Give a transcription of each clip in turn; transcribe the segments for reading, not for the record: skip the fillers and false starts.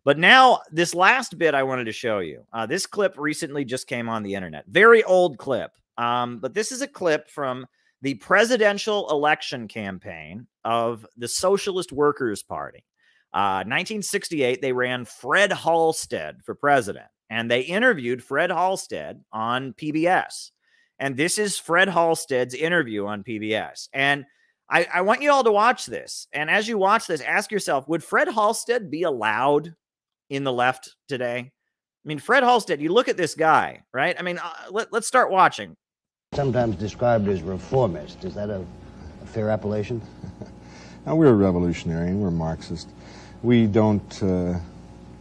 But now, this last bit I wanted to show you. This clip recently just came on the internet. Very old clip. But this is a clip from the presidential election campaign of the Socialist Workers' Party. 1968, they ran Fred Halstead for president, and they interviewed Fred Halstead on PBS. And this is Fred Halstead's interview on PBS. And I want you all to watch this. And as you watch this, ask yourself, would Fred Halstead be allowed in the left today? I mean, Fred Halstead, you look at this guy, right? I mean, let's start watching. Sometimes described as reformist. Is that a fair appellation? Now, we're revolutionary and we're Marxist. We don't,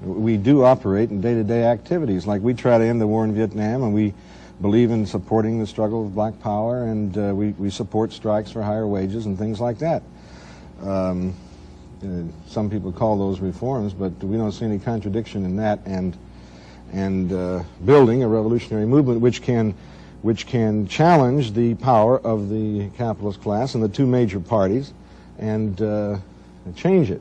we do operate in day-to-day activities. Like, we try to end the war in Vietnam, and we believe in supporting the struggle of black power, and we support strikes for higher wages and things like that. Some people call those reforms, but we don't see any contradiction in that and building a revolutionary movement which can challenge the power of the capitalist class and the two major parties and change it.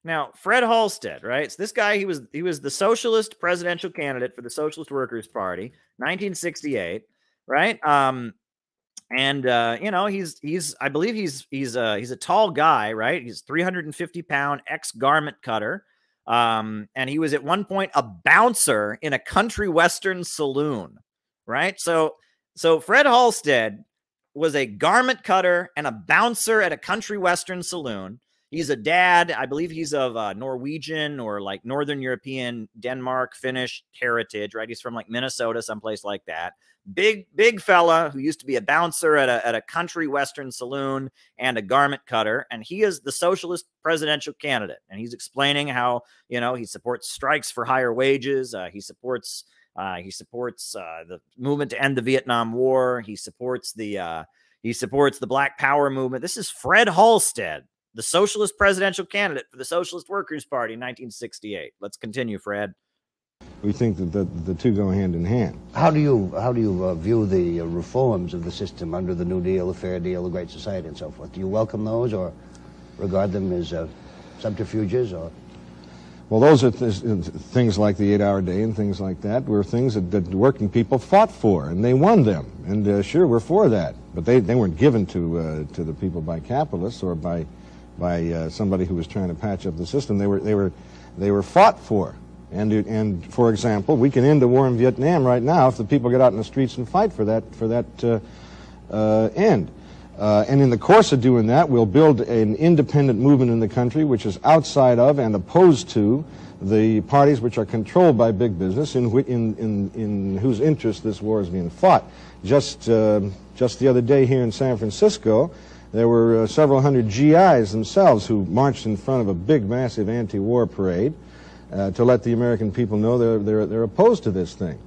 Now, Fred Halstead, right? So this guy, he was the socialist presidential candidate for the Socialist Workers' Party, 1968, right? You know, I believe he's a tall guy, right? He's 350-pound ex-garment cutter, and he was at one point a bouncer in a country western saloon, right? So Fred Halstead was a garment cutter and a bouncer at a country western saloon. He's a dad. I believe he's of Norwegian or like Northern European, Denmark, Finnish heritage, right? He's from like Minnesota, someplace like that. Big fella who used to be a bouncer at a country western saloon and a garment cutter. And he is the socialist presidential candidate. And he's explaining how, you know, he supports strikes for higher wages. He supports the movement to end the Vietnam War. He supports the Black Power movement. This is Fred Halstead, the socialist presidential candidate for the Socialist Workers' Party in 1968. Let's continue, Fred. We think that the two go hand in hand. How do you view the reforms of the system under the New Deal, the Fair Deal, the Great Society, and so forth? Do you welcome those or regard them as subterfuges? Or? Well, those are things like the 8-hour day and things like that were things that working people fought for, and they won them. And sure, we're for that. But they weren't given to the people by capitalists or by somebody who was trying to patch up the system. They were fought for. And for example, we can end the war in Vietnam right now if the people get out in the streets and fight for that end. And in the course of doing that, we'll build an independent movement in the country which is outside of and opposed to the parties which are controlled by big business, in whose interest this war is being fought. Just the other day here in San Francisco, there were several hundred GIs themselves who marched in front of a big, massive anti-war parade to let the American people know they're opposed to this thing.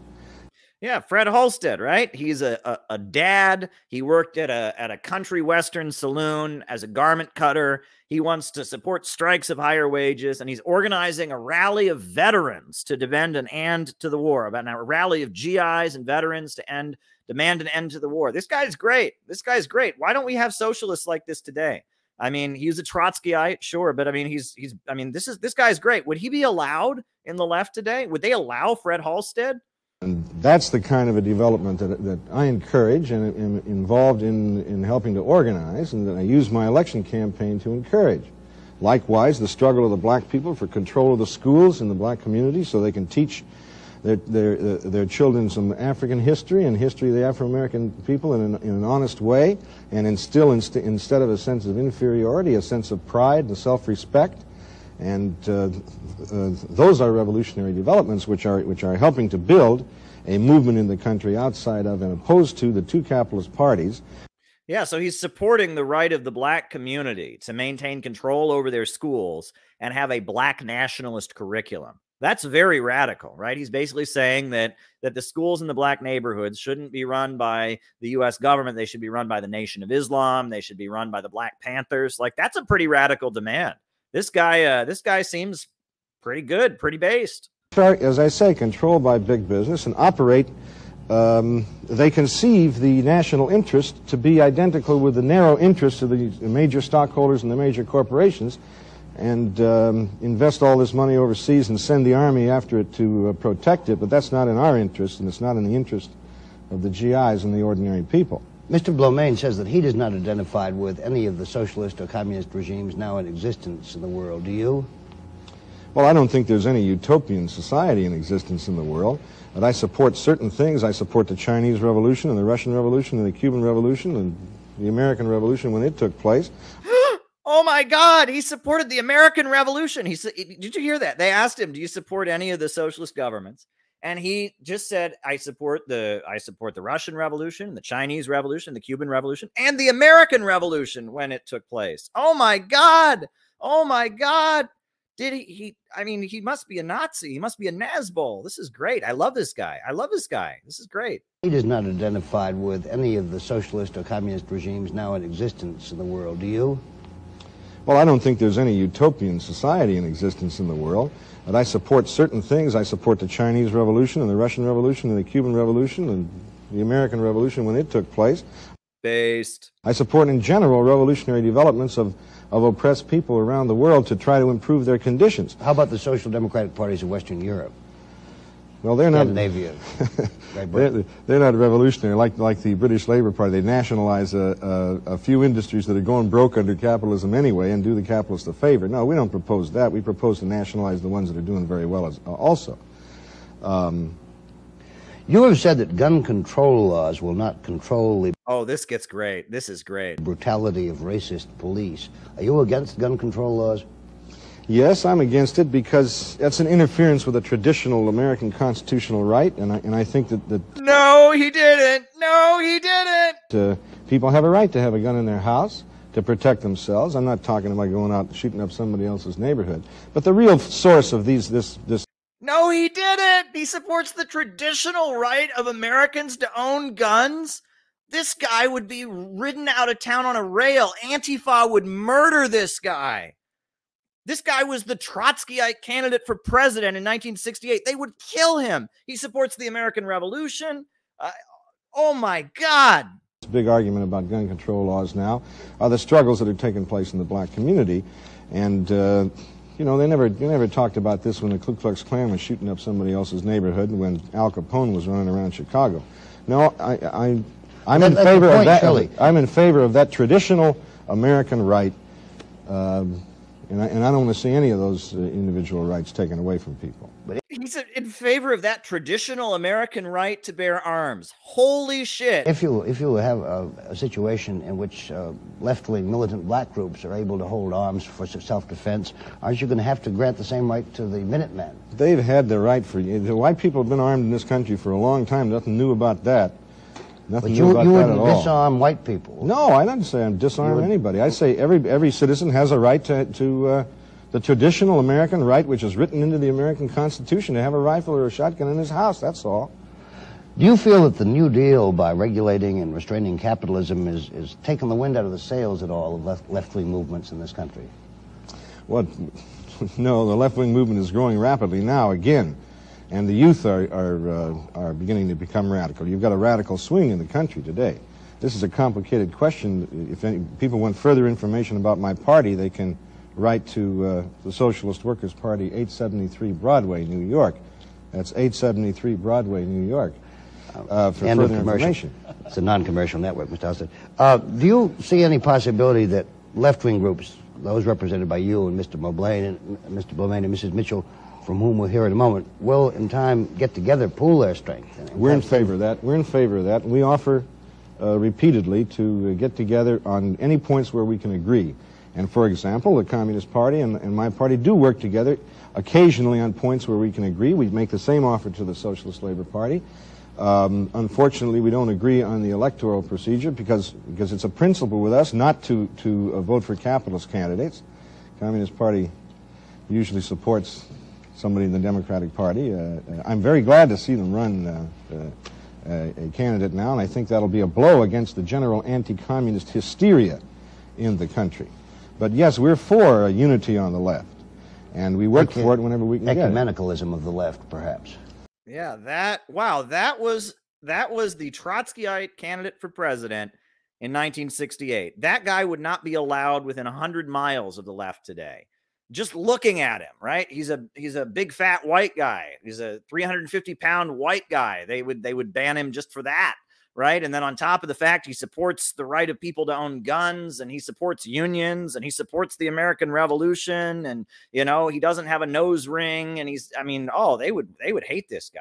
Yeah, Fred Halstead, right? He's a dad. He worked at a country western saloon as a garment cutter. He wants to support strikes of higher wages, and he's organizing a rally of veterans to demand an end to the war. About now, a rally of GIs and veterans to demand an end to the war. This guy's great. This guy's great. Why don't we have socialists like this today? I mean, he's a Trotskyite, sure, but I mean, this guy's great. Would he be allowed in the left today? Would they allow Fred Halstead? And that's the kind of a development that I encourage and am involved in helping to organize, and that I use my election campaign to encourage. Likewise, the struggle of the black people for control of the schools in the black community so they can teach their children some African history and history of the Afro-American people in an honest way, and instill instead of a sense of inferiority, a sense of pride and self-respect. And those are revolutionary developments which are helping to build a movement in the country outside of and opposed to the two capitalist parties. Yeah, so he's supporting the right of the black community to maintain control over their schools and have a black nationalist curriculum. That's very radical, right? He's basically saying that the schools in the black neighborhoods shouldn't be run by the U.S. government. They should be run by the Nation of Islam. They should be run by the Black Panthers. Like, that's a pretty radical demand. This guy seems pretty good, pretty based. As I say, controlled by big business and operate. They conceive the national interest to be identical with the narrow interests of the major stockholders and the major corporations, and invest all this money overseas and send the army after it to protect it, but that's not in our interest, and it's not in the interest of the GIs and the ordinary people. Mr. Blomain says that he does not identify with any of the socialist or communist regimes now in existence in the world. Do you? Well, I don't think there's any utopian society in existence in the world, but I support certain things. I support the Chinese Revolution and the Russian Revolution and the Cuban Revolution and the American Revolution when it took place. Oh my God, he supported the American Revolution. He said, did you hear that? They asked him, do you support any of the socialist governments? And he just said, I support the Russian Revolution, the Chinese Revolution, the Cuban Revolution, and the American Revolution when it took place. Oh my God. Oh my God. Did I mean, he must be a Nazi. He must be a Nazbol. This is great. I love this guy. I love this guy. This is great. He does not identify with any of the socialist or communist regimes now in existence in the world. Do you? Well, I don't think there's any utopian society in existence in the world, but I support certain things. I support the Chinese Revolution and the Russian Revolution and the Cuban Revolution and the American Revolution when it took place. Based. I support in general revolutionary developments of oppressed people around the world to try to improve their conditions. How about the social democratic parties of Western Europe? Well, they're not. Scandinavia. They're not revolutionary like the British Labour Party. They nationalize a few industries that are going broke under capitalism anyway and do the capitalists a favor. No, we don't propose that. We propose to nationalize the ones that are doing very well also. You have said that gun control laws will not control the this gets great. This is great. brutality of racist police. Are you against gun control laws? Yes, I'm against it because that's an interference with a traditional American constitutional right, and I think that No, he didn't. No, he didn't. People have a right to have a gun in their house to protect themselves. I'm not talking about going out and shooting up somebody else's neighborhood. But the real source of this No, he didn't. He supports the traditional right of Americans to own guns. This guy would be ridden out of town on a rail. Antifa would murder this guy. This guy was the Trotskyite candidate for president in 1968. They would kill him. He supports the American Revolution. Oh my God. This big argument about gun control laws now are the struggles that are taking place in the black community. And, you know, they never talked about this when the Ku Klux Klan was shooting up somebody else's neighborhood and when Al Capone was running around Chicago. No, I'm in favor of that. Shelley. I'm in favor of that traditional American right. And I don't want to see any of those individual rights taken away from people. But he's in favor of that traditional American right to bear arms. Holy shit. If you have a situation in which left-wing militant black groups are able to hold arms for self-defense, aren't you going to have to grant the same right to the Minutemen? They've had the right for you. The white people have been armed in this country for a long time. Nothing new about that. Nothing new about that at all. But you wouldn't disarm white people. No, I don't say I'm disarming anybody. I say every citizen has a right to the traditional American right, which is written into the American Constitution, to have a rifle or a shotgun in his house. That's all. Do you feel that the New Deal, by regulating and restraining capitalism, is taking the wind out of the sails at all of left-wing movements in this country? What? No, the left-wing movement is growing rapidly now again. And the youth are beginning to become radical. You've got a radical swing in the country today. This is a complicated question. If any people want further information about my party, they can write to the Socialist Workers' Party, 873 Broadway, New York. That's 873 Broadway, New York, for further information. It's a non-commercial network, Mr. Halstead. Do you see any possibility that left-wing groups, those represented by you and Mr. Maupin and Mrs. Mitchell, from whom we'll hear in a moment, will in time get together, pool their strength? We're in favor of that. We're in favor of that. We offer repeatedly to get together on any points where we can agree. And for example, the Communist Party and my party do work together occasionally on points where we can agree. We make the same offer to the Socialist Labor Party. Unfortunately, we don't agree on the electoral procedure because it's a principle with us not to vote for capitalist candidates. The Communist Party usually supports somebody in the Democratic Party. I'm very glad to see them run a candidate now, and I think that'll be a blow against the general anti-communist hysteria in the country. But yes, we're for unity on the left, and we work for it whenever we can get it. Ecumenicalism of the left, perhaps. Yeah, that was the Trotskyite candidate for president in 1968. That guy would not be allowed within 100 miles of the left today. just looking at him, right? He's a big fat white guy. He's a 350-pound white guy. They would ban him just for that, right? And then on top of the fact he supports the right of people to own guns, and he supports unions, and he supports the American Revolution, and he doesn't have a nose ring, and they would hate this guy.